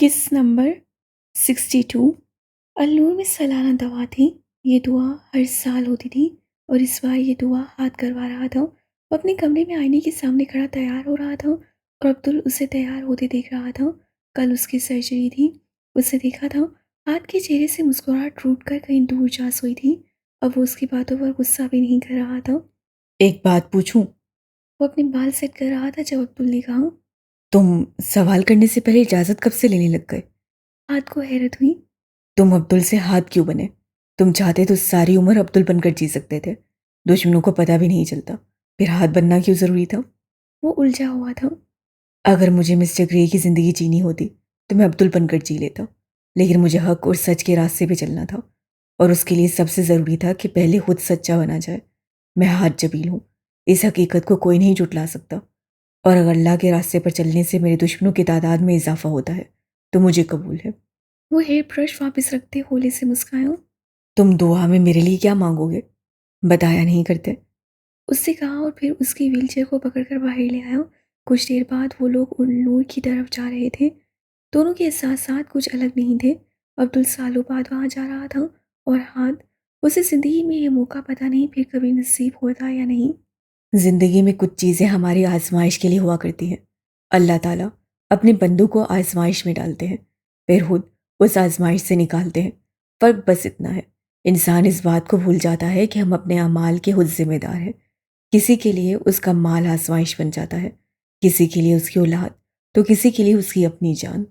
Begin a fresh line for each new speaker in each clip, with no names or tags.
किस नंबर 62। अलनूर में सालाना दवा थी। ये दुआ हर साल होती थी और इस बार ये दुआ हाथ करवा रहा था। वो अपने कमरे में आईने के सामने खड़ा तैयार हो रहा था और अब्दुल उसे तैयार होते देख रहा था। कल उसकी सर्जरी थी। उसे देखा था, हाथ के चेहरे से मुस्कुराहट टूट कर कहीं दूर जा सोई थी। अब वो उसकी बातों पर गुस्सा भी नहीं कर रहा था।
एक बात पूछूं?
वो अपने बाल सेट कर रहा था जब अब्दुल ने कहा।
तुम सवाल करने से पहले इजाजत कब से लेने लग गए?
हाथ को हैरत हुई।
तुम अब्दुल से हाथ क्यों बने? तुम चाहते तो सारी उम्र अब्दुल बनकर जी सकते थे। दुश्मनों को पता भी नहीं चलता। फिर हाथ बनना क्यों जरूरी था?
वो उलझा हुआ था।
अगर मुझे मिस्टर ग्रे की जिंदगी जीनी होती तो मैं अब्दुल बनकर जी लेता। लेकिन मुझे हक और सच के रास्ते पे चलना था, और उसके लिए सबसे जरूरी था कि पहले खुद सच्चा बना जाए। मैं हाथ जबील हूँ। इस हकीकत को कोई नहीं जुटला सकता। और अगर अल्लाह के रास्ते पर चलने से मेरे दुश्मनों की तादाद में इजाफा होता है तो मुझे कबूल है।
वो हेयर ब्रश वापस रखते होले से मुस्काया।
तुम दुआ में मेरे लिए क्या मांगोगे? बताया नहीं करते।
उससे कहा और फिर उसकी व्हीलचेयर को पकड़कर बाहर ले आया। कुछ देर बाद वो लोग उल्लूर की तरफ जा रहे थे। दोनों के एहसास कुछ अलग नहीं थे। अब्दुल सालों बाद वहां जा रहा था और हाथ, उसे जिंदगी में ये मौका पता नहीं फिर कभी नसीब होता या नहीं।
जिंदगी में कुछ चीजें हमारी आजमाइश के लिए हुआ करती हैं। अल्लाह ताला अपने बंदों को आजमाइश में डालते हैं, फिर खुद उस आजमाइश से निकालते हैं। फर्क बस इतना है, इंसान इस बात को भूल जाता है कि हम अपने अमाल के खुद जिम्मेदार हैं। किसी के लिए उसका माल आजमाइश बन जाता है, किसी के लिए उसकी औलाद, तो किसी के लिए उसकी अपनी जान।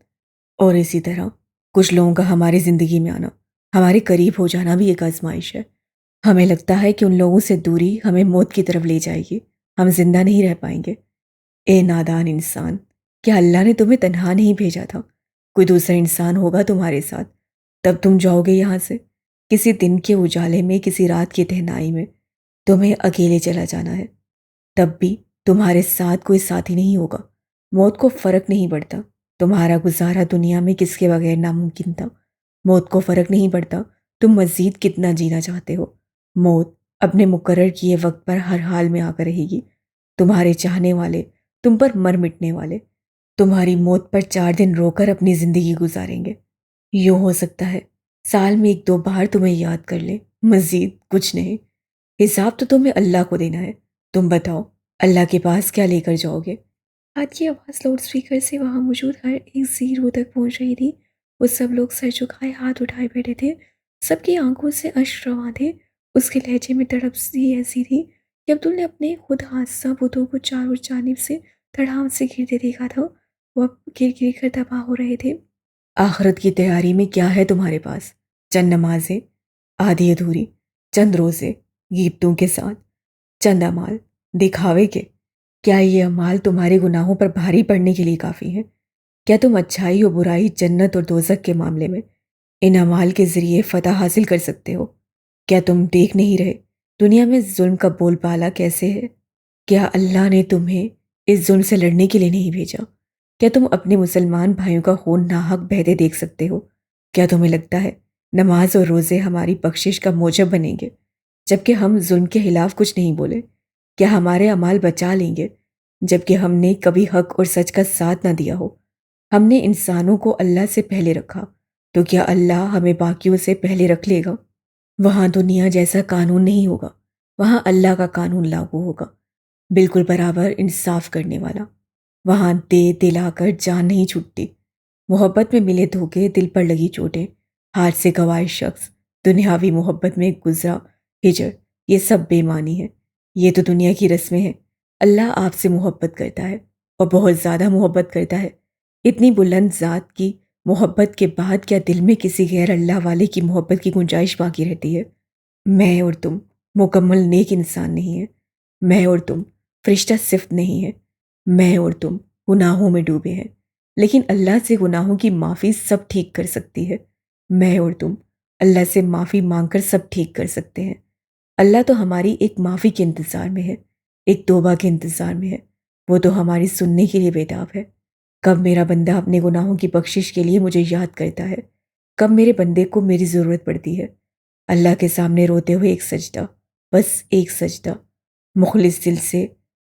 और इसी तरह कुछ लोगों का हमारी जिंदगी में आना, हमारे करीब हो जाना भी एक आजमाइश है। हमें लगता है कि उन लोगों से दूरी हमें मौत की तरफ ले जाएगी, हम जिंदा नहीं रह पाएंगे। ए नादान इंसान, क्या अल्लाह ने तुम्हें तन्हा नहीं भेजा था? कोई दूसरा इंसान होगा तुम्हारे साथ, तब तुम जाओगे यहाँ से। किसी दिन के उजाले में, किसी रात की तन्हाई में तुम्हें अकेले चला जाना है। तब भी तुम्हारे साथ कोई साथी नहीं होगा। मौत को फर्क नहीं पड़ता तुम्हारा गुजारा दुनिया में किसके बगैर नामुमकिन था। मौत को फर्क नहीं पड़ता तुम मजीद कितना जीना चाहते हो। मौत अपने मुकर्रर किए वक्त पर हर हाल में आकर रहेगी। तुम्हारे चाहने वाले तुम पर मर मिटने वाले तुम्हारी मौत पर 4 दिन रोकर अपनी जिंदगी गुजारेंगे। यूं हो सकता है साल में 1-2 बार तुम्हें याद कर ले, मजीद कुछ नहीं। हिसाब तो तुम्हें अल्लाह को देना है। तुम बताओ, अल्लाह के पास क्या लेकर जाओगे?
हाथ की आवाज़ लाउड स्पीकर से वहां मौजूद हर एक जीरो तक पहुंच रही थी। वो सब लोग सर झुकाए हाथ उठाए बैठे थे। सबकी आंखों से अश्क रवां थे। उसके लहजे में तड़प सी ऐसी थी कि अब्दुल ने अपने खुद हादसा बुतों को चारों जानिब से धड़ाम से गिरते देखा था। वो अब गिर गिर कर तबाह हो रहे थे।
आखिरत की तैयारी में क्या है तुम्हारे पास? चंद नमाजें, आधी अधूरी, चंद रोजे, गीबतों के साथ, चंद अमाल, दिखावे के। क्या ये अमाल तुम्हारे गुनाहों पर भारी पड़ने के लिए काफ़ी हैं? क्या तुम अच्छाई और बुराई, जन्नत और दोजख के मामले में इन अमाल के ज़रिए फ़तह हासिल कर सकते हो? क्या तुम देख नहीं रहे दुनिया में जुल्म का बोलबाला कैसे है? क्या अल्लाह ने तुम्हें इस जुल्म से लड़ने के लिए नहीं भेजा? क्या तुम अपने मुसलमान भाइयों का खून नाहक बहते देख सकते हो? क्या तुम्हें लगता है नमाज और रोज़े हमारी बख्शिश का मोजब बनेंगे, जबकि हम जुल्म के खिलाफ कुछ नहीं बोले? क्या हमारे अमाल बचा लेंगे, जबकि हमने कभी हक और सच का साथ ना दिया हो? हमने इंसानों को अल्लाह से पहले रखा, तो क्या अल्लाह हमें बाकियों से पहले रख लेगा? वहाँ दुनिया जैसा कानून नहीं होगा, वहाँ अल्लाह का कानून लागू होगा, बिल्कुल बराबर इंसाफ करने वाला। वहाँ दे दिलाकर जान नहीं छूटती। मोहब्बत में मिले धोखे, दिल पर लगी चोटें, हाथ से गवाए शख्स, दुनियावी मोहब्बत में गुजरा हिजर, ये सब बेमानी है। ये तो दुनिया की रस्में हैं। अल्लाह आपसे मोहब्बत करता है, और बहुत ज़्यादा मोहब्बत करता है। इतनी बुलंद ज़ात की मोहब्बत के बाद क्या दिल में किसी गैर अल्लाह वाले की मोहब्बत की गुंजाइश बाकी रहती है? मैं और तुम मुकम्मल नेक इंसान नहीं है। मैं और तुम फरिश्ता सिफ्त नहीं है। मैं और तुम गुनाहों में डूबे हैं, लेकिन अल्लाह से गुनाहों की माफ़ी सब ठीक कर सकती है। मैं और तुम अल्लाह से माफ़ी मांगकर सब ठीक कर सकते हैं। अल्लाह तो हमारी एक माफ़ी के इंतज़ार में है, एक तौबा के इंतज़ार में है। वो तो हमारी सुनने के लिए बेताब है। कब मेरा बंदा अपने गुनाहों की बख्शिश के लिए मुझे याद करता है, कब मेरे बंदे को मेरी ज़रूरत पड़ती है। अल्लाह के सामने रोते हुए एक सजदा, बस एक सजदा, मुखलिस दिल से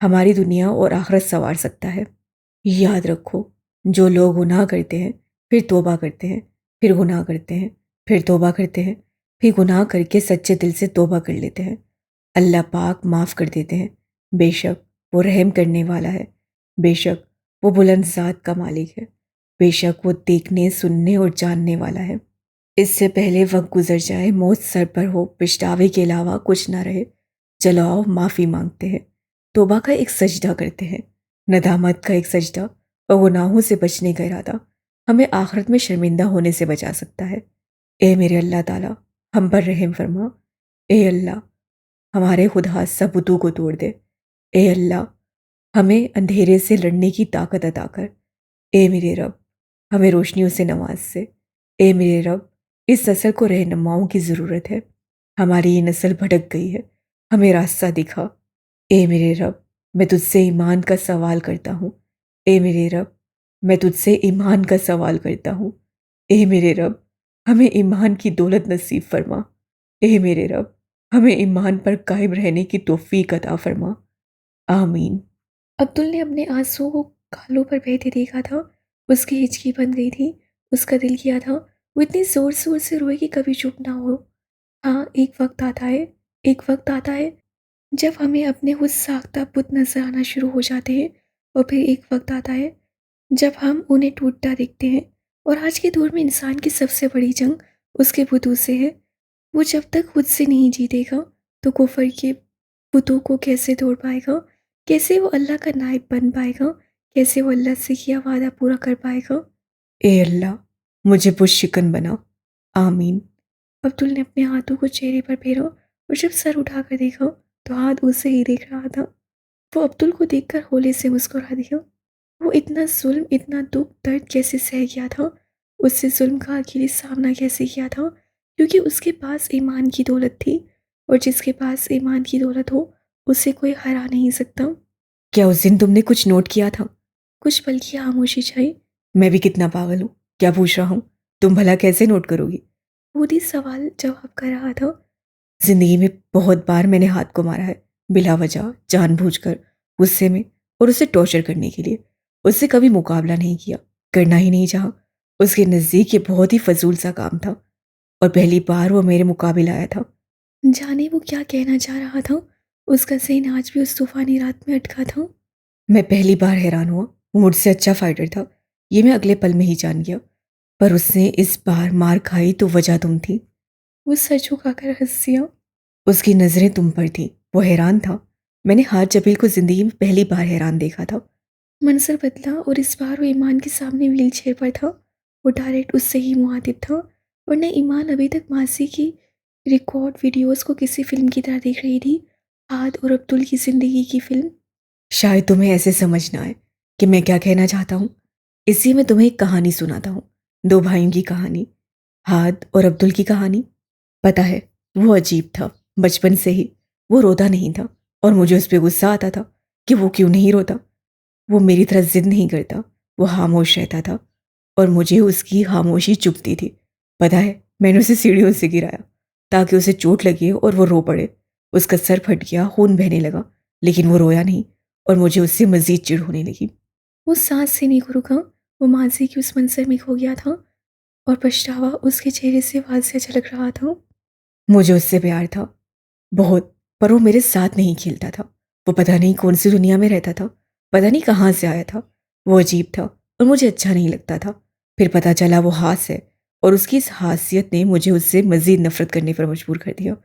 हमारी दुनिया और आखिरत संवार सकता है। याद रखो, जो लोग गुनाह करते हैं फिर तौबा करते हैं, फिर गुनाह करते हैं, फिर तौबा करते हैं, फिर गुनाह करके सच्चे दिल से तौबा कर लेते हैं। अल्लाह पाक माफ़ कर देते हैं। बेशक वो रहम करने वाला है, बेशक वो बुलंद ज़ात का मालिक है, बेशक वो देखने, सुनने और जानने वाला है। इससे पहले वक्त गुजर जाए, मौत सर पर हो, पछतावे के अलावा कुछ ना रहे, चलो आओ माफ़ी मांगते हैं, तौबा का एक सजदा करते हैं, नदामत का एक सजदा और गुनाहों से बचने का इरादा हमें आखिरत में शर्मिंदा होने से बचा सकता है। ए मेरे अल्लाह ताला, हम पर रहम फरमा। ए अल्लाह, हमारे खुदा सबूतों को तोड़ दे। ए अल्लाह, हमें अंधेरे से लड़ने की ताकत अता कर। ए मेरे रब, हमें रोशनियों से नवाज से। ए मेरे रब, इस नस्ल को रहनुमाओं की ज़रूरत है। हमारी ये नस्ल भटक गई है, हमें रास्ता दिखा। ए मेरे रब, मैं तुझसे ईमान का सवाल करता हूँ। ए मेरे रब, मैं तुझसे ईमान का सवाल करता हूँ। ए मेरे रब, हमें ईमान की दौलत नसीब फरमा। ए मेरे रब, हमें ईमान पर कायम रहने की तौफीक अता फरमा। आमीन।
अब्दुल ने अपने आंसुओं को गालों पर बहते देखा था। उसकी हिचकी बन गई थी। उसका दिल किया था वो इतनी ज़ोर ज़ोर से रोए कि कभी चुप ना हो। हाँ, एक वक्त आता है, एक वक्त आता है जब हमें अपने उस साख्ता बुत नजर आना शुरू हो जाते हैं, और फिर एक वक्त आता है जब हम उन्हें टूटता देखते हैं। और आज के दौर में इंसान की सबसे बड़ी जंग उसके बुतों से है। वो जब तक खुद से नहीं जीतेगा तो कुफर के बुतों को कैसे तोड़ पाएगा? कैसे वो अल्लाह का नायब बन पाएगा? कैसे वो अल्लाह से किया वादा पूरा कर पाएगा?
ए अल्लाह, मुझे पुरशिकन बना। आमीन।
अब्दुल ने अपने हाथों को चेहरे पर फेरा और जब सर उठाकर देखा तो हाथ उसे ही देख रहा था। वो अब्दुल को देखकर होले से मुस्कुरा दिया। वो इतना जुल्म, इतना दुख दर्द कैसे सह गया था? उससे जुल्म का अकेले सामना कैसे किया था? क्योंकि उसके पास ईमान की दौलत थी, और जिसके पास ईमान की दौलत हो उसे कोई हरा नहीं सकता।
क्या उस दिन तुमने कुछ नोट किया था?
कुछ पल की खामोशी छाई।
मैं भी कितना पागल हूँ, क्या पूछ रहा हूँ? तुम भला कैसे नोट करोगी?
खुद ही सवाल जवाब कर रहा था।
जिंदगी में बहुत बार मैंने हाथ को मारा है, बिला वजह, जानबूझकर, गुस्से में, और उसे टॉर्चर करने के लिए। उससे कभी मुकाबला नहीं किया, करना ही नहीं चाहा। उसके नज़दीक ये बहुत ही फजूल सा काम था, और पहली बार वो मेरे मुकाबिल आया था।
जाने वो क्या कहना चाह रहा था। उसका ज़हन आज भी उस तूफानी रात में अटका था।
मैं पहली बार हैरान हुआ, वो मुझसे अच्छा फाइटर था, ये मैं अगले पल में ही जान गया। पर उसने इस बार मार खाई तो वजह तुम थी।
वो सर झुकाकर हंस दिया।
उसकी नज़रें तुम पर थी, वो हैरान था। मैंने हाथ जबील को जिंदगी में पहली बार हैरान देखा था।
मंजर बदला और इस बार वो ईमान के सामने व्हील चेयर पर था। वो डायरेक्ट उससे ही मुखातिब था, और न ईमान अभी तक मासी की रिकॉर्ड वीडियोस को किसी फिल्म की तरह देख रही थी। आद और अब्दुल की ज़िंदगी की फिल्म।
शायद तुम्हें ऐसे समझ ना आए कि मैं क्या कहना चाहता हूँ, इसलिए मैं तुम्हें एक कहानी सुनाता हूँ। दो भाइयों की कहानी, हाद और अब्दुल की कहानी। पता है, वो अजीब था। बचपन से ही वो रोता नहीं था, और मुझे उस पर गुस्सा आता था कि वो क्यों नहीं रोता। वो मेरी तरह जिद नहीं करता, वो खामोश रहता था, और मुझे उसकी खामोशी चुभती थी। पता है, मैंने उसे सीढ़ियों से गिराया ताकि उसे चोट लगे और वो रो पड़े। उसका सर फट गया, खून बहने लगा, लेकिन वो रोया नहीं, और मुझे उससे मजीद चिढ़ होने लगी।
वो सांस से नहीं रुका। वो माजी की उस मंजर में खो गया था, और पछतावा उसके चेहरे से वाज़ेह झलक रहा था।
मुझे उससे प्यार था, बहुत, पर वो मेरे साथ नहीं खेलता था। वो पता नहीं कौन सी दुनिया में रहता था, पता नहीं कहाँ से आया था। वो अजीब था और मुझे अच्छा नहीं लगता था। फिर पता चला वो हास है, और उसकी इस हासियत ने मुझे उससे मज़ीद नफरत करने पर मजबूर कर दिया,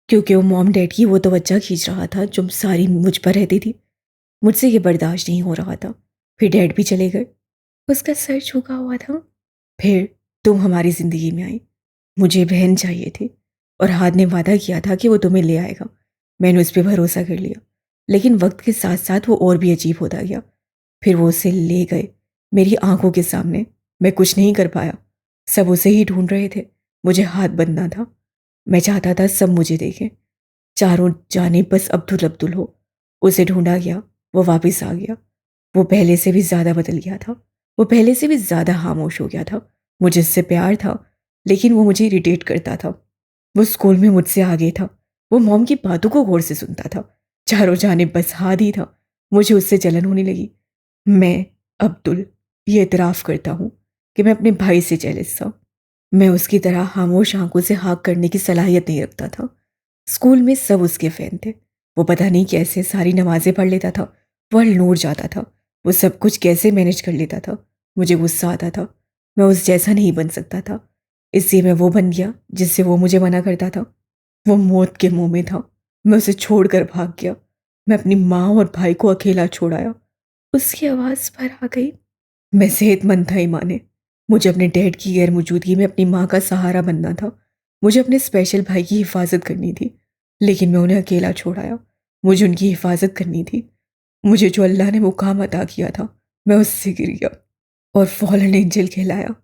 क्योंकि वो मॉम डैड की वो तवज्जो खींच रहा था जो सारी मुझ पर रहती थी। मुझसे ये बर्दाश्त नहीं हो रहा था। फिर डैड भी चले गए।
उसका सर झुका हुआ था।
फिर तुम हमारी ज़िंदगी में आई। मुझे बहन चाहिए थी, और हाद ने वादा किया था कि वो तुम्हें ले आएगा। मैंने उस पर भरोसा कर लिया, लेकिन वक्त के साथ साथ वो और भी अजीब होता गया। फिर वो उसे ले गए मेरी आंखों के सामने। मैं कुछ नहीं कर पाया, सब उसे ही ढूंढ रहे थे। मुझे हाथ बंधना था। मैं चाहता था सब मुझे देखें, चारों जानिब बस अब्दुल अब्दुल हो। उसे ढूंढा गया, वो वापस आ गया। वो पहले से भी ज़्यादा बदल गया था, वो पहले से भी ज़्यादा खामोश हो गया था। मुझे उससे प्यार था, लेकिन वो मुझे इरिटेट करता था। वो स्कूल में मुझसे आगे था, वो मॉम की बातों को गौर से सुनता था। चारों जानिब बस हाथ ही था। मुझे उससे जलन होने लगी। मैं, अब्दुल, ये इतराफ़ करता हूँ, कि मैं अपने भाई से जेलस था। मैं उसकी तरह खामोश आंखों से हाँ करने की सलाहियत नहीं रखता था। स्कूल में सब उसके फैन थे। वो पता नहीं कैसे सारी नमाजें पढ़ लेता था, वर्ल्ड नूर जाता था, वो सब कुछ कैसे मैनेज कर लेता था। मुझे गुस्सा आता था, मैं उस जैसा नहीं बन सकता था, इसलिए मैं वो बन गया जिससे वो मुझे मना करता था। वो मौत के मुंह में था, मैं उसे छोड़कर भाग गया। मैं अपनी माँ और भाई को अकेला छोड़ आया।
उसकी आवाज़ पर आ गई।
मैं सेहतमंद था ईमाने। मुझे अपने डैड की गैर मौजूदगी में अपनी माँ का सहारा बनना था। मुझे अपने स्पेशल भाई की हिफाजत करनी थी, लेकिन मैं उन्हें अकेला छोड़ आया। मुझे उनकी हिफाजत करनी थी। मुझे जो अल्लाह ने मुकाम अता किया था, मैं उससे गिर गया और फॉलन एंजल कहलाया।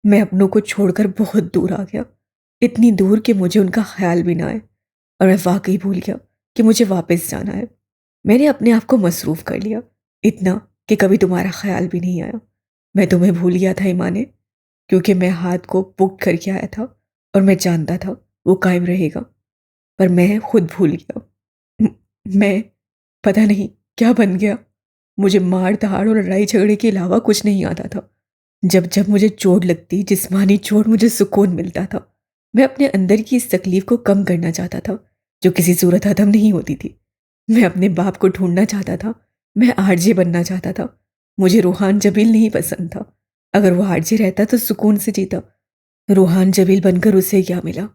मैं अपनों को छोड़कर बहुत दूर आ गया, इतनी दूर कि मुझे उनका ख्याल भी ना आए, और मैं वाकई भूल गया कि मुझे वापस जाना है। मैंने अपने आप को मसरूफ़ कर लिया, इतना कि कभी तुम्हारा ख्याल भी नहीं आया। मैं तुम्हें भूल गया था ईमाने, क्योंकि मैं हाथ को पुख्त करके आया था और मैं जानता था वो कायम रहेगा, पर मैं खुद भूल गया। म- मैं पता नहीं क्या बन गया। मुझे मार धाड़ और लड़ाई झगड़े के अलावा कुछ नहीं आता था। जब जब मुझे चोट लगती, जिस्मानी चोट, मुझे सुकून मिलता था। मैं अपने अंदर की इस तकलीफ को कम करना चाहता था, जो किसी सूरत खत्म नहीं होती थी। मैं अपने बाप को ढूंढना चाहता था। मैं आरजे बनना चाहता था। मुझे रूहान जबील नहीं पसंद था। अगर वो आरजे रहता तो सुकून से जीता। रूहान जबील बनकर उसे क्या मिला?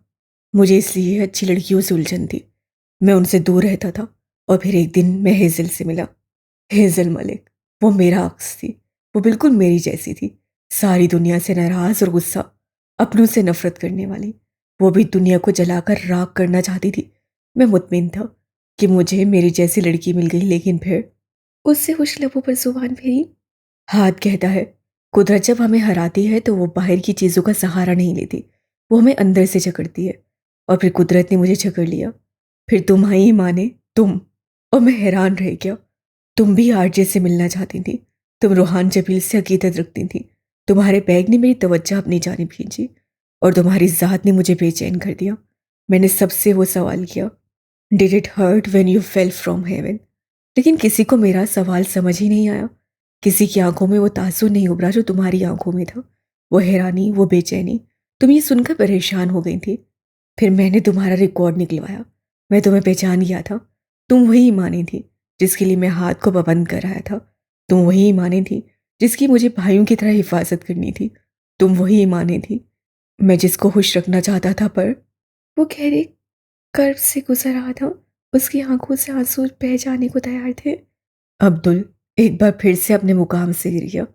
मुझे इसलिए अच्छी लड़कियों से उलझन थी। मैं उनसे दूर रहता था, और फिर एक दिन मैं हेजल से मिला। हेजल मलिक, वो मेरा अक्स थी। वो बिल्कुल मेरी जैसी थी, सारी दुनिया से नाराज और गुस्सा, अपनों से नफरत करने वाली। वो भी दुनिया को जलाकर राख करना चाहती थी। मैं मुतमिन था कि मुझे मेरी जैसी लड़की मिल गई, लेकिन फिर
उससे कुछ लबों पर जुबान फेरी।
हाथ कहता है, कुदरत जब हमें हराती है तो वो बाहर की चीज़ों का सहारा नहीं लेती, वो हमें अंदर से जकड़ती है। और फिर कुदरत ने मुझे जकड़ लिया। फिर तुम आई माने, तुम। और मैं हैरान रह गया। तुम भी आरजे से मिलना चाहती थी। तुम रूहान जबील से अकीदत रखती थी। तुम्हारे बैग ने मेरी तवज्जो अपनी जानिब खींची, और तुम्हारी ज़ात ने मुझे बेचैन कर दिया। मैंने सबसे वो सवाल किया, did it hurt when you fell from heaven? लेकिन किसी को मेरा सवाल समझ ही नहीं आया। किसी की आंखों में वो तासुर नहीं उभरा जो तुम्हारी आंखों में था, वो हैरानी, वो बेचैनी। तुम ये सुनकर परेशान हो गई थी। फिर मैंने तुम्हारा रिकॉर्ड निकलवाया। मैं तुम्हें पहचान गया था। तुम वही ईमानी थी जिसके लिए मैं हाथ को पाबंद कर आया था। तुम वही ईमानी थी जिसकी मुझे भाइयों की तरह हिफाजत करनी थी। तुम वही ईमानी थी मैं जिसको खुश रखना चाहता था, पर
वो गहरे कर्ब से गुजर रहा था। उसकी आंखों से आंसू बह जाने को तैयार थे।
अब्दुल एक बार फिर से अपने मुकाम से गिर गया।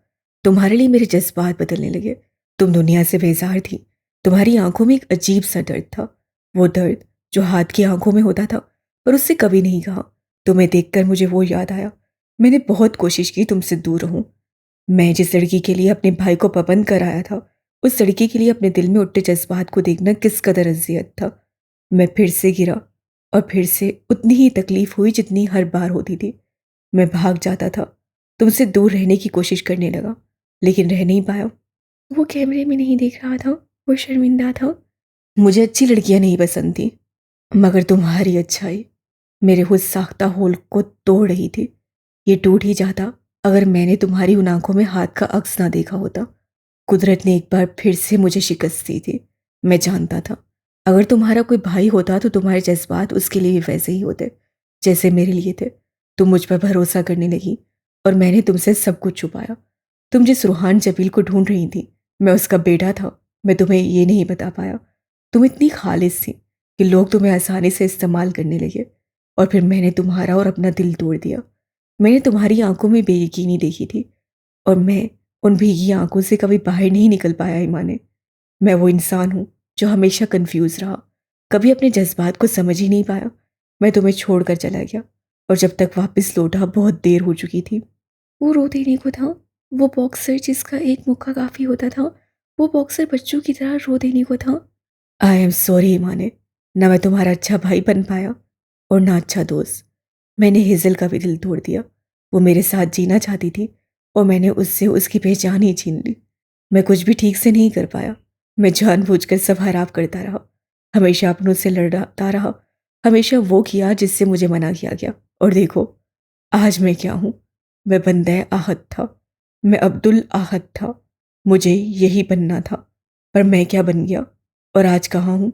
तुम्हारे लिए मेरे जज्बात बदलने लगे। तुम दुनिया से बेजार थी। तुम्हारी आंखों में एक अजीब सा दर्द था, वो दर्द जो हाथ की आंखों में होता था, पर उससे कभी नहीं कहा। तुम्हें देखकर मुझे वो याद आया। मैंने बहुत कोशिश की तुमसे दूर रहूं। मैं जिस लड़की के लिए अपने भाई को पाबंद कर आया था, उस लड़की के लिए अपने दिल में उठते जज्बात को देखना किस कदर अजियत था। मैं फिर से गिरा, और फिर से उतनी ही तकलीफ हुई जितनी हर बार होती थी। मैं भाग जाता था, तुमसे दूर रहने की कोशिश करने लगा, लेकिन रह नहीं पाया।
वो कैमरे में नहीं देख रहा था। वो शर्मिंदा था।
मुझे अच्छी लड़कियां नहीं पसंद थी, मगर तुम्हारी अच्छाई मेरे खुद साख्ता होल को तोड़ रही थी। ये टूट ही जाता अगर मैंने तुम्हारी उन आंखों में हाथ का अक्स ना देखा होता। कुदरत ने एक बार फिर से मुझे शिकस्त दी थी। मैं जानता था अगर तुम्हारा कोई भाई होता तो तुम्हारे जज्बात उसके लिए भी वैसे ही होते जैसे मेरे लिए थे। तुम मुझ पर भरोसा करने लगी, और मैंने तुमसे सब कुछ छुपाया। तुम जिस रूहान जबील को ढूंढ रही थी, मैं उसका बेटा था। मैं तुम्हें ये नहीं बता पाया। तुम इतनी खालिस थी कि लोग तुम्हें आसानी से इस्तेमाल करने लगे, और फिर मैंने तुम्हारा और अपना दिल तोड़ दिया। मैंने तुम्हारी आंखों में बेयकीनी देखी थी, और मैं उन भीगी आंखों से कभी बाहर नहीं निकल पाया ईमाने। मैं वो इंसान हूँ जो हमेशा कंफ्यूज रहा, कभी अपने जज्बात को समझ ही नहीं पाया। मैं तुम्हें छोड़कर चला गया, और जब तक वापस लौटा बहुत देर हो चुकी थी।
वो रो देने को था। वो बॉक्सर जिसका एक मुक्का काफ़ी होता था, वो बॉक्सर बच्चों की तरह रो देने को था।
आई एम सॉरी ईमाने, ना मैं तुम्हारा अच्छा भाई बन पाया और ना अच्छा दोस्त। मैंने हेजल का भी दिल तोड़ दिया। वो मेरे साथ जीना चाहती थी, और मैंने उससे उसकी पहचान ही छीन ली। मैं कुछ भी ठीक से नहीं कर पाया। मैं जानबूझकर सब खराब करता रहा, हमेशा अपनों से लड़ता रहा, हमेशा वो किया जिससे मुझे मना किया गया। और देखो आज मैं क्या हूँ। मैं बंदे आहत था। मैं अब्दुल आहत था। मुझे यही बनना था, पर मैं क्या बन गया और आज कहाँ हूँ।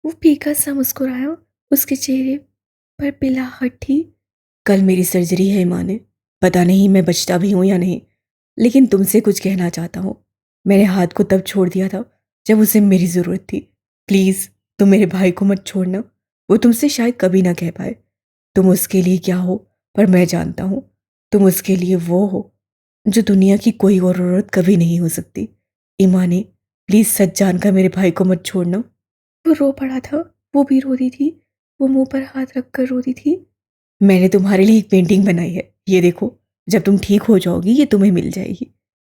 वो फीका सा मुस्कुराया। उसके चेहरे पर पिलाहट थी।
कल मेरी सर्जरी है माने, पता नहीं मैं बचता भी हूँ या नहीं, लेकिन तुमसे कुछ कहना चाहता हूँ। मैंने हाथ को तब छोड़ दिया था जब उसे मेरी ज़रूरत थी। प्लीज़ तुम मेरे भाई को मत छोड़ना। वो तुमसे शायद कभी ना कह पाए तुम उसके लिए क्या हो, पर मैं जानता हूँ तुम उसके लिए वो हो जो दुनिया की कोई और औरत कभी नहीं हो सकती। ईमाने, प्लीज़ सच जानकर मेरे भाई को मत छोड़ना।
वो रो पड़ा था। वो भी रो रही थी। वो मुंह पर हाथ रखकर रो रही थी।
मैंने तुम्हारे लिए एक पेंटिंग बनाई है, ये देखो। जब तुम ठीक हो जाओगी ये तुम्हें मिल जाएगी।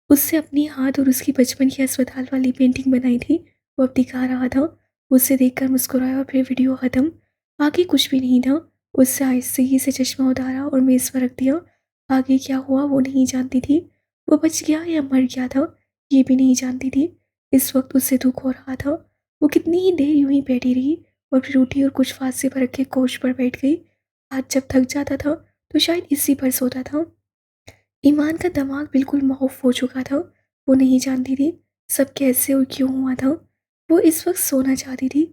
उससे अपनी हाथ और उसकी बचपन की अस्पताल वाली पेंटिंग बनाई थी वो अब दिखा रहा था। उसे देखकर मुस्कुराया और फिर वीडियो खत्म। आगे कुछ भी नहीं था। उससे आहिस्ते से चश्मा उतारा और मेज पर रख दिया। आगे क्या हुआ वो नहीं जानती थी। वो बच गया या मर गया था ये भी नहीं जानती थी। इस वक्त उसे दुख हो रहा था। वो कितनी ही देर यूं ही बैठी रही और फिर उठी और कुछ फांसे पर रखे कोच पर बैठ गई। आज जब थक जाता था तो शायद इसी पर सोता था। ईमान का दिमाग बिल्कुल मौफ हो चुका था। वो नहीं जानती थी सब कैसे और क्यों हुआ था। वो इस वक्त सोना चाहती थी।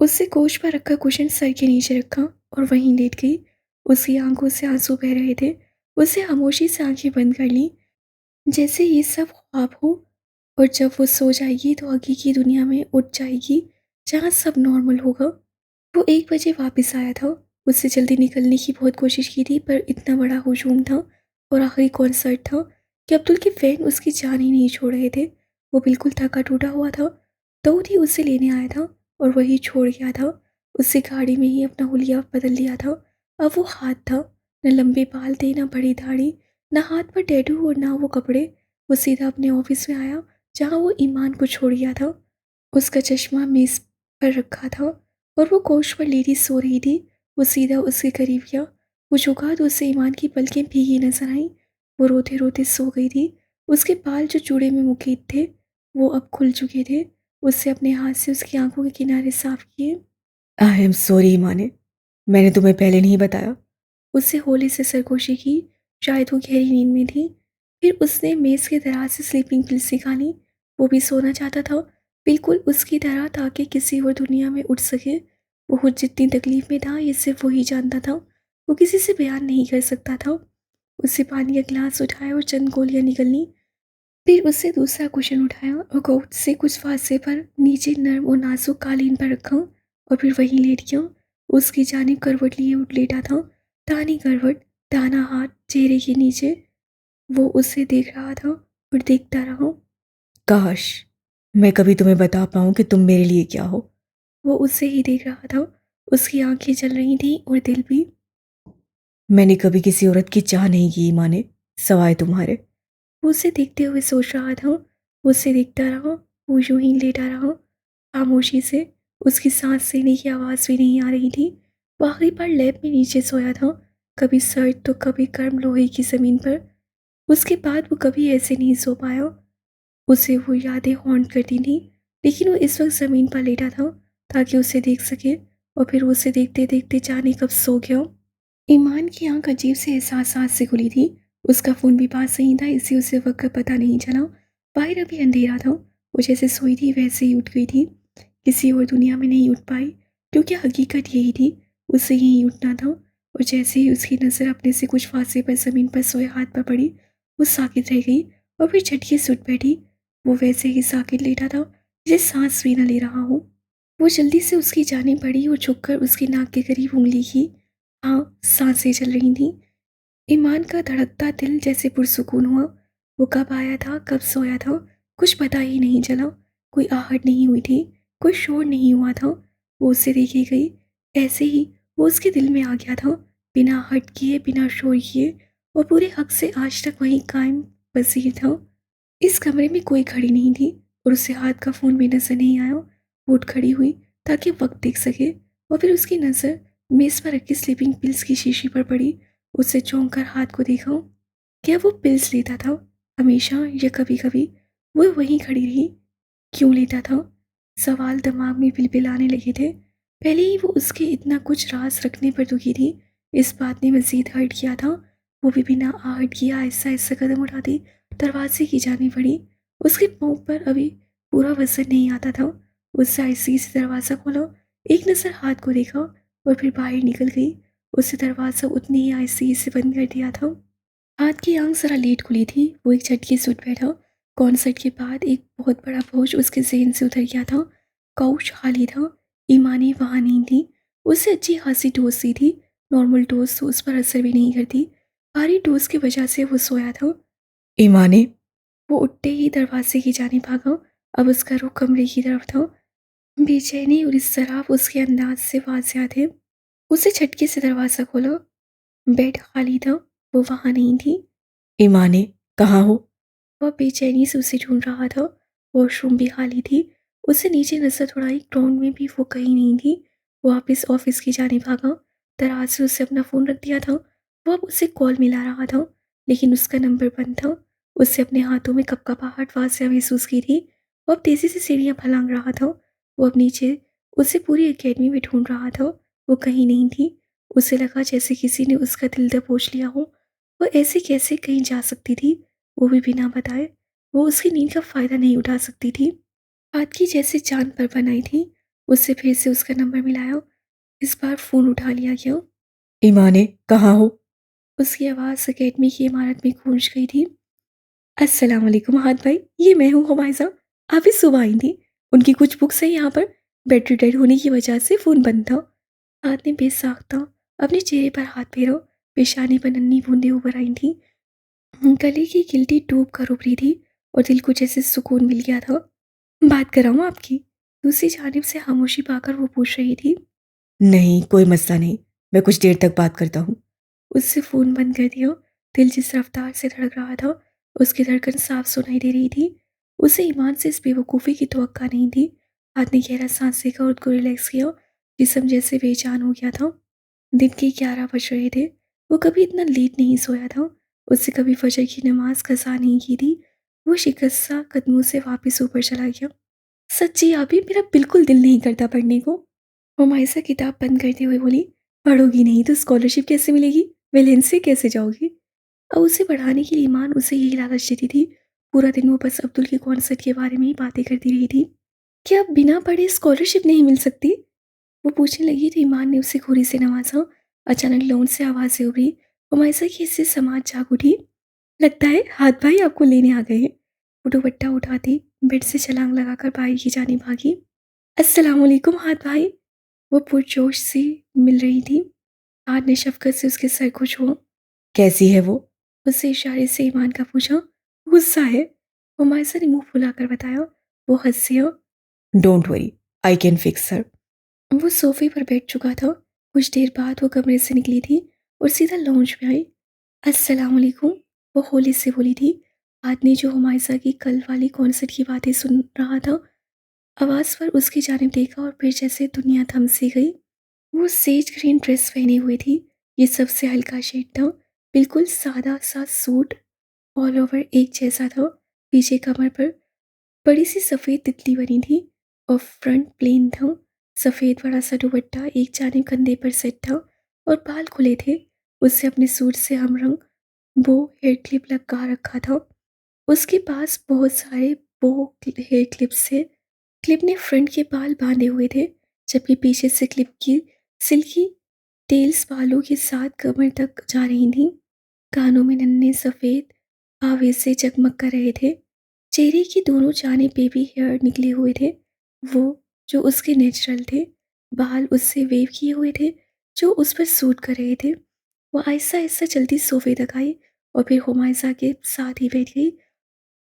उससे कोच पर रखा कुशन सर के नीचे रखा और वहीं लेट गई। उसकी आंखों से आंसू बह रहे थे। उसे खामोशी से आंखें बंद कर ली जैसे ये सब ख्वाब हो। और जब वो सो जाएगी तो आगे की दुनिया में उठ जाएगी जहाँ सब नॉर्मल होगा। वो 1 बजे वापस आया था। उससे जल्दी निकलने की बहुत कोशिश की थी पर इतना बड़ा हुजूम था और आखिरी कॉन्सर्ट था कि अब्दुल के फैन उसकी जान ही नहीं छोड़ रहे थे। वो बिल्कुल थका टूटा हुआ था। दाऊद ही उसे लेने आया था और वही छोड़ गया था। उससे गाड़ी में ही अपना हुलिया बदल लिया था। अब वो हाथ था। न लंबे बाल थे न बड़ी दाढ़ी। न हाथ पर टैटू और ना वो कपड़े। वो सीधा अपने ऑफिस में आया जहाँ वो ईमान को छोड़ गया था। उसका चश्मा मेज पर रखा था और वो कोच पर लेडी सो रही थी। वो सीधा उसके करीब गया। वो झुका तो उससे ईमान की पलकें भीगी नजर आईं। वो रोते रोते सो गई थी। उसके बाल जो चूड़े में मुकेद थे वो अब खुल चुके थे। उससे अपने हाथ से उसकी आंखों के किनारे साफ किए।
आई एम सॉरी माने, मैंने तुम्हें पहले नहीं बताया।
उससे होली से सरगोशी की। शायद वो गहरी नींद में थी। फिर उसने मेज के दराज से स्लीपिंग पिल्स निकाली। वो भी सोना चाहता था बिल्कुल उसकी तरह ताकि किसी और दुनिया में उठ सके। वो खुद जितनी तकलीफ में था ये सिर्फ वही जानता था। वो किसी से बयान नहीं कर सकता था। उससे पानी का गिलास उठाया और चंद गोलियां निकलनी। फिर उससे दूसरा कुशन उठाया और कोट से कुछ फांसे पर नीचे नर्म और नाजुक कालीन पर रखा और फिर वहीं लेट गया। उसकी जानिब करवट लिए उठ लेटा था। दानी करवट, दाना हाथ चेहरे के नीचे। वो उसे देख रहा था और देखता रहा।
काश मैं कभी तुम्हें बता पाऊँ कि तुम मेरे लिए क्या हो।
वो उसे ही देख रहा था। उसकी आंखें जल रही थी और दिल भी।
मैंने कभी किसी औरत की चाह नहीं की माने, सवाए तुम्हारे।
वो उसे देखते हुए सोच रहा था। वो उसे देखता रहा। वो यूं ही लेटा रहा खामोशी से। उसकी सांस लेने की आवाज़ भी नहीं आ रही थी। वो आखिरी बार लैब में नीचे सोया था। कभी सर्द तो कभी गर्म लोहे की ज़मीन पर। उसके बाद वो कभी ऐसे नहीं सो पाया। उसे वो यादें हॉन्ट करती थी। लेकिन वो इस वक्त ज़मीन पर लेटा था ताकि उसे देख सके। और फिर वो उसे देखते देखते जाने कब सो गया। ईमान की आंख अजीब से एहसास से खुली थी। उसका फ़ोन भी पास नहीं था इसलिए उसे वक्त का पता नहीं चला। बाहर अभी अंधेरा था। वो जैसे सोई थी वैसे ही उठ गई थी। किसी और दुनिया में नहीं उठ पाई क्योंकि हकीकत यही थी। उसे यहीं उठना था। और जैसे ही उसकी नज़र अपने से कुछ फासले पर ज़मीन पर सोए हाथ पर पड़ी वो साकित रह गई और फिर झटके से उठ बैठी। वो वैसे ही साकित लेटा था जैसे सांस भी न ले रहा हो। वो जल्दी से उसकी जाने पड़ी और झुककर उसकी नाक के करीब उंगली की। हाँ, सांसें चल रही थीं। ईमान का धड़कता दिल जैसे पुरसुकून हुआ। वो कब आया था कब सोया था कुछ पता ही नहीं चला। कोई आहट नहीं हुई थी। कोई शोर नहीं हुआ था। वो उससे देखी गई। ऐसे ही वो उसके दिल में आ गया था बिना हट किए बिना शोर किए। और पूरे हक से आज तक वहीं कायम पसीर था। इस कमरे में कोई खड़ी नहीं थी और उसे हाथ का फ़ोन भी नजर नहीं आया। वो उठ खड़ी हुई ताकि वक्त देख सके। और फिर उसकी नज़र मेज़ पर रखी स्लीपिंग पिल्स की शीशी पर पड़ी। उससे चौंक कर हाथ को देखा। क्या वो पिल्स लेता था हमेशा या कभी कभी? वो वहीं खड़ी रही। क्यों लेता था? सवाल दिमाग में बिलबिलाने लगे थे। पहले ही वो उसके इतना कुछ राज रखने पर दुखी थी। इस बात ने मजीद हर्ट किया था। वो भी बिना आहट किए आहिस्ता आहिस्ता कदम उठाती दरवाजे की जाने पड़ी। उसके मुंह पर अभी पूरा वजन नहीं आता था। उससे आहिस्ते से दरवाज़ा खोला, एक नज़र हाथ को देखा और फिर बाहर निकल गई। उसने दरवाज़ा उतनी ही आहिस्ते से बंद कर दिया था। हाथ की आंख ज़रा लेट खुली थी। वो एक झटके से उठ बैठा। कॉन्सर्ट के बाद एक बहुत बड़ा बोझ उसके ज़हन से उतर गया था। काउच खाली था। ईमानी वहाँ नहीं थी। उसे अच्छी खासी डोज़ दी थी। नॉर्मल डोज़ तो उस पर असर भी नहीं करती। भारी डोज़ की वजह से वो सोया था।
ईमानी,
वो उठते ही दरवाजे की जानिब भागा। अब उसका रुख कमरे की तरफ था। बेचैनी और इसराफ उसके अंदाज से वाज़िया थे। उसे झटके से दरवाज़ा खोला। बेड खाली था। वो वहाँ नहीं थी।
ईमानी, कहाँ हो?
वह बेचैनी से उसे ढूंढ रहा था। वॉशरूम भी खाली थी। उसे नीचे नजर दौड़ाई, ग्राउंड में भी वो कहीं नहीं थी। वो वापस ऑफिस की जानिब भागा। दराज से उसे अपना फ़ोन रख दिया था। वो अब उसे कॉल मिला रहा था, लेकिन उसका नंबर बंद था। उससे अपने हाथों में कपकपाहट वासिया महसूस की थी। वो अब तेज़ी से सीढ़ियाँ फलांग रहा था। वो अब नीचे उसे पूरी एकेडमी में ढूंढ रहा था। वो कहीं नहीं थी। उसे लगा जैसे किसी ने उसका दिल दबोच लिया हो। वो ऐसे कैसे कहीं जा सकती थी, वो भी बिना बताए। वो उसकी नींद का फ़ायदा नहीं उठा सकती थी। हाथ की जैसे चाँद पर बनाई थी। उससे फिर से उसका नंबर मिलाया। इस बार फ़ोन उठा लिया गया।
ईमानी, कहाँ हो?
उसकी आवाज़ अकेडमी की इमारत में गूंज गई थी। अस्सलाम वालेकुम हाथ भाई, ये मैं हूँ हुमायसा। आप ही सुबह आई थी। उनकी कुछ बुक्स हैं यहाँ पर। बैटरी डेड होने की वजह से फ़ोन बंद था। हाथ ने बेसाख्ता अपने चेहरे पर हाथ फेरा। पेशानी पर नन्ही बूंदें उभर आई थी। गले की गिल्टी डूब कर उभरी थी और दिल को जैसे सुकून मिल गया था। बात कराऊँ आपकी? दूसरी जानिब से खामोशी पाकर वो पूछ रही थी।
नहीं, कोई मसला नहीं। मैं कुछ देर तक बात करता हूँ।
उससे फ़ोन बंद कर दिया। दिल जिस रफ्तार से धड़क रहा था, उसकी धड़कन साफ सुनाई दे रही थी। उसे ईमान से इस बेवकूफ़ी की तवक्का नहीं थी। हाथ ने गहरा सांस लेकर खुद को रिलैक्स किया। जिस्म जैसे बेजान हो गया था। दिन के 11 बज रहे थे। वो कभी इतना लेट नहीं सोया था। उससे कभी फजर की नमाज कज़ा नहीं की थी। वो शिकस्ता कदमों से वापस ऊपर चला गया। सच्ची अभी मेरा बिल्कुल दिल नहीं करता पढ़ने को। हुमायसा किताब बंद करते हुए बोली। पढ़ोगी नहीं तो स्कॉलरशिप कैसे मिलेगी? वेलेंस से कैसे जाओगी? और उसे पढ़ाने के लिए ईमान उसे यही लालच देती थी। पूरा दिन वो बस अब्दुल के कॉन्सर्ट के बारे में ही बातें करती रही थी। क्या बिना पढ़े स्कॉलरशिप नहीं मिल सकती? वो पूछने लगी तो ईमान ने उसे घूरी से नवाजा। अचानक लौंड से आवाज़ें उभरी। हुमायसा की हिस्से समाज जाग उठी। लगता है हाथ भाई आपको लेने आ गए हैं। वो दुपट्टा उठाती बेड से छलांग लगाकर बाहर की जाने भागी। अस्सलाम वालेकुम हाथ भाई। वो पुरजोश से मिल रही थी। हाथ ने शफकत से उसके सर को छुआ।
कैसी है वो?
उससे इशारे से ईमान का पूछा। गुस्सा है। हुमायसा ने मुंह फुलाकर बताया। वो हंसी।
Don't worry, I can fix her.
वो सोफे पर बैठ चुका था। कुछ देर बाद वो कमरे से निकली थी और सीधा लॉन्च में आई। अस्सलाम वालेकुम। वो होली से बोली थी। आदमी जो हुमायसा की कल वाली कॉन्सर्ट की बातें सुन रहा था, आवाज़ पर उसकी जानिब देखा और फिर जैसे दुनिया थम सी गई। वो सेज ग्रीन ड्रेस पहनी हुई थी। ये सबसे हल्का शेड था। बिल्कुल सादा सा सूट। ऑल ओवर एक जैसा था। पीछे कमर पर बड़ी सी सफ़ेद तितली बनी थी और फ्रंट प्लेन था। सफ़ेद बड़ा सा दुपट्टा एक जानिब कंधे पर सेट था और बाल खुले थे। उससे अपने सूट से हमरंग बो हेयर क्लिप लगा रखा था। उसके पास बहुत सारे बो हेयर क्लिप्स थे। क्लिप ने फ्रंट के बाल बांधे हुए थे, जबकि पीछे से क्लिप की सिल्की टेल्स बालों के साथ कमर तक जा रही थी। कानों में नन्हे सफ़ेद आवे से जगमग कर रहे थे। चेहरे की दोनों जाने बेबी हेयर निकले हुए थे, वो जो उसके नेचुरल थे। बाल उससे वेव किए हुए थे, जो उस पर सूट कर रहे थे। वो आहिस्ता आहिस्ता चलती सोफे तक आई और फिर हुमायसा के साथ ही बैठ गई।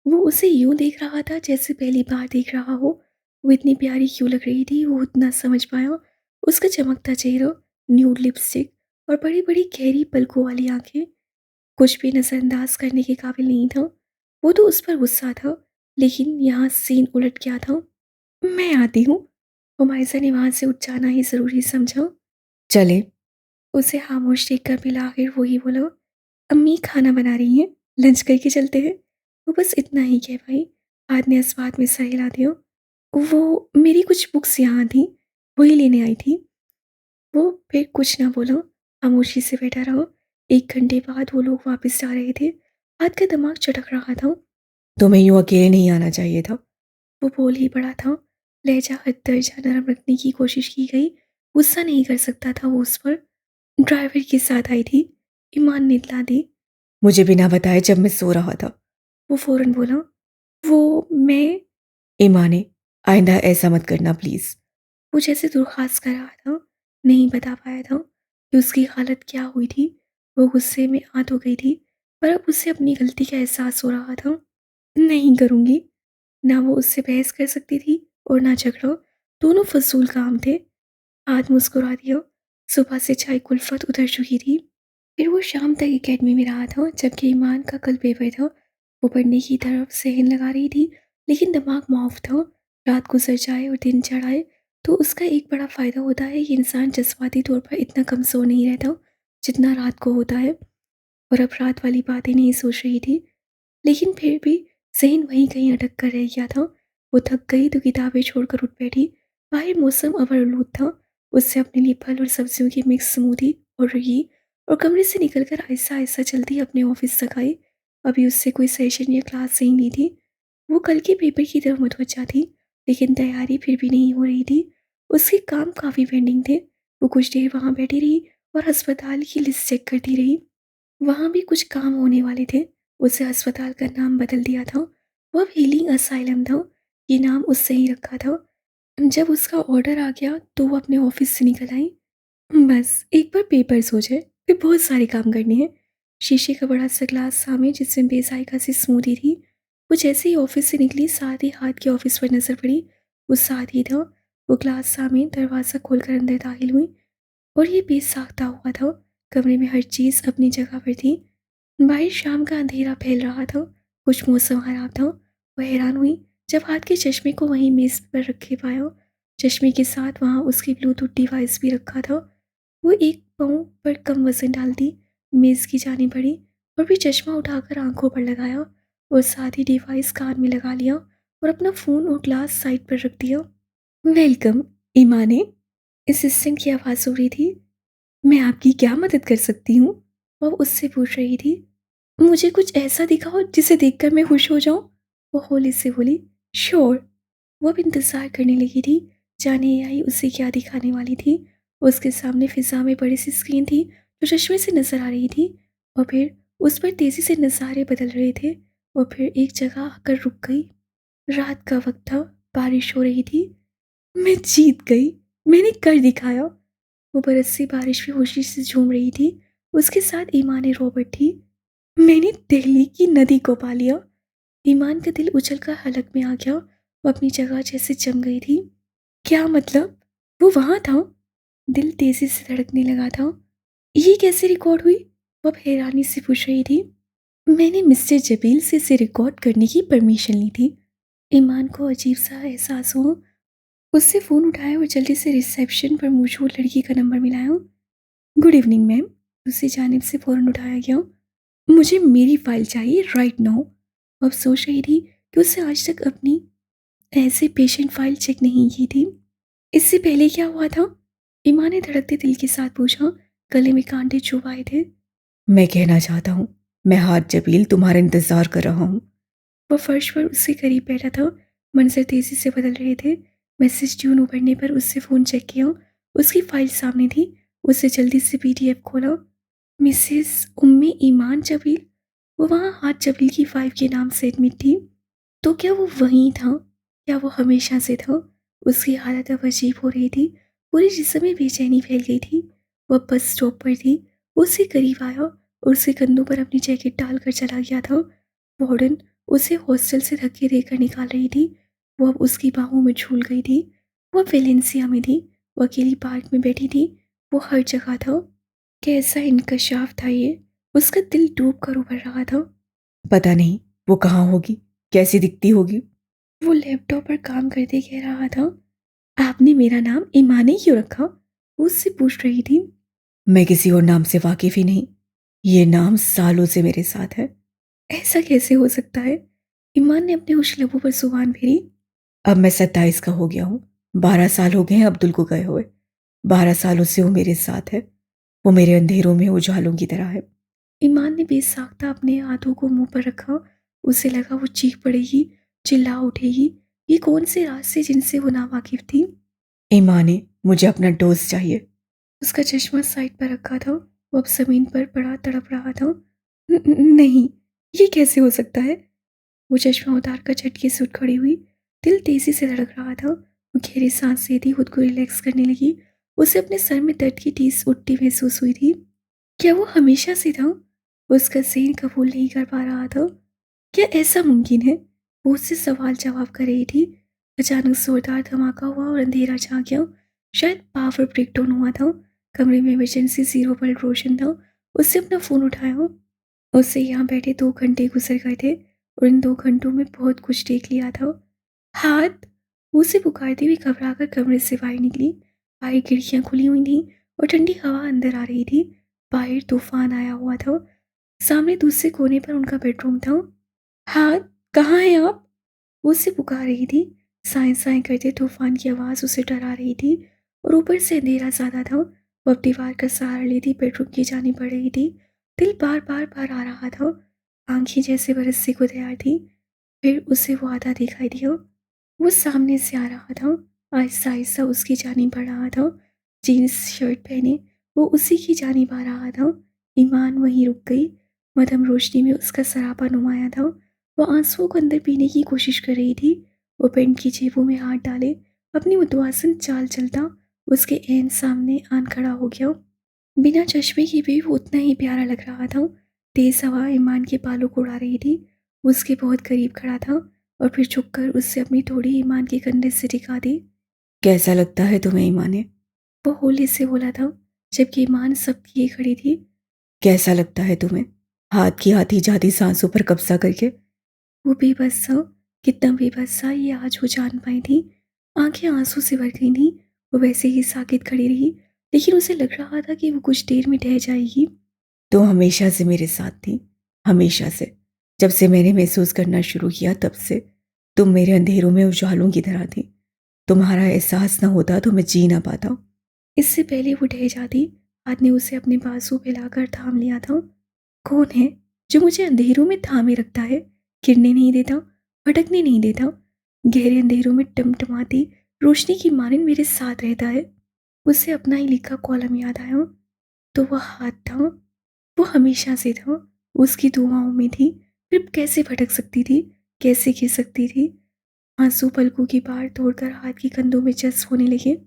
वो उसे यूं देख रहा था जैसे पहली बार देख रहा हो। वो इतनी प्यारी क्यों लग रही थी वो उतना समझ पाया। उसका चमकता चेहरा, न्यूड लिपस्टिक और बड़ी बड़ी गहरी पलकों वाली आंखें कुछ भी नज़रअंदाज करने के काबिल नहीं था। वो तो उस पर गुस्सा था, लेकिन यहाँ सीन उलट गया था। मैं आती हूँ। हुमायसा ने वहाँ से उठ जाना ही ज़रूरी समझा।
चले।
उसे खामोश देखकर मिला आखिर वो ही बोला। अम्मी खाना बना रही हैं, लंच करके चलते हैं। वो बस इतना ही कह पाई। आदमी इस बात में सर हिला दिया। वो मेरी कुछ बुक्स यहाँ थी, वही लेने आई थी। वो फिर कुछ ना बोला, खामोशी से बैठा रहा। 1 घंटे बाद वो लोग वापस जा रहे थे। हाथ का दिमाग चटक रहा था।
तुम्हें यूं अकेले नहीं आना चाहिए था।
वो बोल ही पड़ा था। लहजा हद-दर्जा नरम रखने की कोशिश की गई। गुस्सा नहीं कर सकता था वो उस पर। ड्राइवर के साथ आई थी। ईमान ने इत्तला दी।
मुझे बिना बताए जब मैं सो रहा था।
वो फ़ौरन बोला, "वो मैं।"
ईमा ने, आइंदा ऐसा मत करना प्लीज।
वो जैसे दरख्वास्त कर रहा था। नहीं बता पाया था कि उसकी हालत क्या हुई थी। वो गुस्से में आ तो गई थी, पर अब उसे अपनी गलती का एहसास हो रहा था। नहीं करूँगी। ना वो उससे बहस कर सकती थी और ना झगड़ा। दोनों फ़िज़ूल काम थे। हाथ मुस्कुरा दिया। सुबह से चाय कुल्फ़त उतर चुकी थी। फिर वो शाम तक एकेडमी में रहा था, जबकि ईमान का कल पेपर था। वो पढ़ने की तरफ ज़हन लगा रही थी, लेकिन दिमाग मुआफ़ था। रात गुज़र जाए और दिन चढ़ आए, तो उसका एक बड़ा फ़ायदा होता है कि इंसान जज़्बाती तौर पर इतना कमज़ोर नहीं रहता, जितना रात को होता है। और अब रात वाली बातें नहीं सोच रही थी, लेकिन फिर भी ज़हन वहीं कहीं अटक कर रह गया था। वो थक गई तो किताबें छोड़कर उठ बैठी। बाहर मौसम अवर-आलूद था। उससे अपने लिए फल और सब्जियों की मिक्स स्मूदी ऑर्डर की और कमरे से निकलकर आहिस्ता-आहिस्ता चलती अपने ऑफ़िस तक आई। अभी उससे कोई सेशन या क्लास नहीं ली थी। वो कल के पेपर की तरफ मुतवज्जा थी, लेकिन तैयारी फिर भी नहीं हो रही थी। उसके काम काफ़ी पेंडिंग थे। वो कुछ देर वहाँ बैठी रही और अस्पताल की लिस्ट चेक करती रही। वहाँ भी कुछ काम होने वाले थे। उसे अस्पताल का नाम बदल दिया था। वो अब हीलिंग असाइलम था। ये नाम उससे ही रखा था। जब उसका ऑर्डर आ गया तो वो अपने ऑफिस से निकल आई। बस एक बार पेपर्स हो जाए, फिर बहुत सारे काम करने हैं। शीशे का बड़ा सा ग्लास सामने, जिसमें बेजायका सी स्मूदी थी। वो जैसे ही ऑफिस से निकली, साथ ही हाथ के ऑफिस पर नजर पड़ी। वो साथ ही था। वो ग्लास सामने दरवाज़ा खोलकर अंदर दाखिल हुई और ये बेसाख्ता हुआ था। कमरे में हर चीज़ अपनी जगह पर थी। बाहर शाम का अंधेरा फैल रहा था। कुछ मौसम खराब था। वह हैरान हुई जब हाथ के चश्मे को वहीं मेज़ पर रखे पाया। चश्मे के साथ वहाँ उसकी ब्लूटूथ डिवाइस भी रखा था। वो एक पाँव पर कम वज़न डालती मेज़ की जाने बढ़ी और फिर चश्मा उठाकर आँखों पर लगाया और साथ ही डिवाइस कान में लगा लिया और अपना फ़ोन और ग्लास साइड पर रख दिया। वेलकम, ईमा ने असिस्टेंट की आवाज़ हो रही थी। मैं आपकी क्या मदद कर सकती हूँ? वह उससे पूछ रही थी। मुझे कुछ ऐसा दिखाओ जिसे देखकर मैं खुश हो जाऊँ। वो होली से बोली। श्योर। वो अब इंतज़ार करने लगी थी, जाने एआई उसे क्या दिखाने वाली थी। उसके सामने फ़िज़ा में बड़ी सी स्क्रीन थी जो चश्मे से नज़र आ रही थी और फिर उस पर तेज़ी से नज़ारे बदल रहे थे और फिर एक जगह आकर रुक गई। रात का वक्त था, बारिश हो रही थी। मैं जीत गई, मैंने कर दिखाया। वो बरसती बारिश में खुशी से झूम रही थी। उसके साथ ईमान रॉबर्ट थी। मैंने दिल्ली की नदी को पा लिया। ईमान का दिल उछलकर हलक में आ गया। वो अपनी जगह जैसे जम गई थी। क्या मतलब? वो वहाँ था? दिल तेजी से धड़कने लगा था। ये कैसे रिकॉर्ड हुई? वो अब हैरानी से पूछ रही थी। मैंने मिस्टर जबील से इसे रिकॉर्ड करने की परमिशन ली थी। ईमान को अजीब सा एहसास हुआ। उससे फ़ोन उठाया और जल्दी से रिसेप्शन पर मौजूद लड़की का नंबर मिलाया। Good evening ma'am. दूसरी जानिब से फ़ौरन उठाया गया। मुझे मेरी फ़ाइल चाहिए राइट नाउ। अब सोच रही थी कि उससे आज तक अपनी ऐसे पेशेंट फ़ाइल चेक नहीं की थी। इससे पहले क्या हुआ था? ईमान ने धड़कते दिल के साथ पूछा। गले में कांटे चुभ आए थे।
मैं कहना चाहता हूँ, मैं हाथ जबील तुम्हारा इंतजार कर रहा हूँ।
वह फर्श पर उसके करीब बैठा था। मंजर तेजी से बदल रहे थे। मैसेज ट्यून उभरने पर उससे फ़ोन चेक किया। उसकी फ़ाइल सामने थी। उसे जल्दी से पीडीएफ खोला। मिसेस उम्मे ईमान जबील। वो वहाँ हाथ जबील की फ़ाइल के नाम से एडमिट थी। तो क्या वो वहीं था? क्या वो हमेशा से था? उसकी हालत अब अजीब हो रही थी। पूरे जिस्म में बेचैनी फैल गई थी। वह बस स्टॉप पर थी। वो उससे करीब आया और उसके कंधों पर अपनी जैकेट डालकर चला गया था। वार्डन उसे हॉस्टल से धक्के देकर निकाल रही थी। वो अब उसकी बाहों में झूल गई थी। वो अब वेलेंसिया में थी। वो अकेली पार्क में बैठी थी। वो हर जगह था। कैसा इंकशाफ था ये! उसका दिल डूब कर उभर रहा था।
पता नहीं वो कहाँ होगी, कैसी दिखती होगी।
वो लैपटॉप पर काम करते कह रहा था। आपने मेरा नाम ईमानी क्यों रखा? वो उससे पूछ रही थी।
मैं किसी और नाम से वाकिफ ही नहीं। ये नाम सालों से मेरे साथ है।
ऐसा कैसे हो सकता है? ईमान ने अपने होश लबों पर जुबान फेरी।
अब मैं 27 का हो गया हूँ। 12 साल हो गए हैं अब्दुल को गए हुए। 12 सालों से वो मेरे साथ है। वो मेरे अंधेरों में उजालों की तरह है।
ईमान ने बेसाख्ता अपने हाथों को मुंह पर रखा। उसे लगा वो चीख पड़ेगी, चिल्ला उठेगी। ये कौन से राज से जिनसे वो नावाकिफ थी?
ईमानी, मुझे अपना डोज चाहिए।
उसका चश्मा साइड पर रखा था। वो अब ज़मीन पर पड़ा तड़प रहा था। नहीं, ये कैसे हो सकता है? वो चश्मा उतार कर झटके से उठ खड़ी हुई। दिल तेज़ी से धड़क रहा था। वो गहरी सांस लेती, खुद को रिलैक्स करने लगी। उसे अपने सर में दर्द की टीस उठती महसूस हुई थी। क्या वो हमेशा से था? उसका ज़हन कबूल नहीं कर पा रहा था। क्या ऐसा मुमकिन है? वो उससे सवाल जवाब कर रही थी। अचानक जोरदार धमाका हुआ और अंधेरा छा गया। शायद पावर ब्रेकडाउन हुआ था। कमरे में इमरजेंसी जीरो बल्ब रोशन था। उसने अपना फ़ोन उठाया। उससे यहाँ बैठे 2 घंटे गुजर गए थे और इन 2 घंटों में बहुत कुछ देख लिया था। हाथ! वो उसे पुकारती हुई घबराकर कमरे से बाहर निकली। बाहर खिड़कियाँ खुली हुई थीं और ठंडी हवा अंदर आ रही थी। बाहर तूफान आया हुआ था। सामने दूसरे कोने पर उनका बेडरूम था। हाथ! कहाँ हैं आप? वो उससे पुकार रही थी। साएँ-साएँ करते तूफान की आवाज़ उसे डरा रही थी और ऊपर से अंधेरा ज़्यादा था। वो अब दीवार का सहारा लेती बेडरूम की जानिब बढ़ रही थी। दिल बार-बार भर आ रहा था। आँखें जैसे बरसने को तैयार थीं। फिर उसे वो आधा दिखाई दिया। वो सामने से आ रहा था। आहिस्ता-आहिस्ता उसकी जानिब बढ़ रहा था। जीन्स शर्ट पहने वो उसी की जानिब आ रहा था। ईमान वहीं रुक गई। मध्यम रोशनी में उसका सरापा नुमाया था। वो आंसुओं को अंदर पीने की कोशिश कर रही थी। वो पैंट की जेबों में हाथ डाले अपनी मुतवाज़िन चाल चलता उसके ऐन सामने आन खड़ा हो गया। बिना चश्मे के भी वो उतना ही प्यारा लग रहा था। तेज़ हवा ईमान के बालों को उड़ा रही थी। वो उसके बहुत करीब खड़ा था और फिर झुककर उससे अपनी थोड़ी ईमान के कंधे से टिका दी।
कैसा लगता है तुम्हें ईमानी?
वो होली से बोला था, जबकि ईमान सब किए खड़ी थी।
कैसा लगता है तुम्हें? हाथ की आधी जाती सांसों पर कब्जा करके।
वो बेबस था। कितना बेबस था ये आज वो जान पाई थी। आंखें आंसू से भर गई थीं। वो वैसे ही साकित खड़ी रही, लेकिन उसे लग रहा था कि वो कुछ देर में ढह जाएगी।
तुम हमेशा से मेरे साथ थी, हमेशा से। जब से मैंने महसूस करना शुरू किया तब से तुम मेरे अंधेरों में उजालों की तरह थी। तुम्हारा एहसास न होता तो मैं जी ना पाता।
इससे पहले वो ढह जाती, हाथ ने उसे अपने बाजू पे लाकर थाम लिया था। कौन है जो मुझे अंधेरों में थामे रखता है? गिरने नहीं देता, भटकने नहीं देता। गहरे अंधेरों में टमटमाती रोशनी की मानंद मेरे साथ रहता है। उसे अपना ही लिखा कॉलम याद आया। तो वह हाथ था, वो हमेशा से था, उसकी दुआओं में थी। फिर कैसे भटक सकती थी, कैसे गिर सकती थी? आंसू पलकों की बाढ़ तोड़कर हाथ के कंधों में जज्ब होने लगे।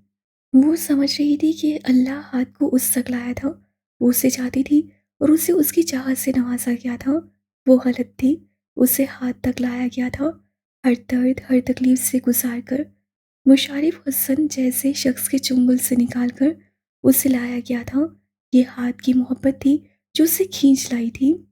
वो समझ रही थी कि अल्लाह हाथ को उस तक लाया था। वो उसे चाहती थी और उसे उसकी चाहत से नवाजा गया था। वो गलत थी, उसे हाथ तक लाया गया था। हर दर्द, हर तकलीफ से गुजार कर, मुशारिफ हसन जैसे शख्स के चुंगल से निकाल कर उसे लाया गया था। ये हाथ की मोहब्बत थी जो उसे खींच लाई थी।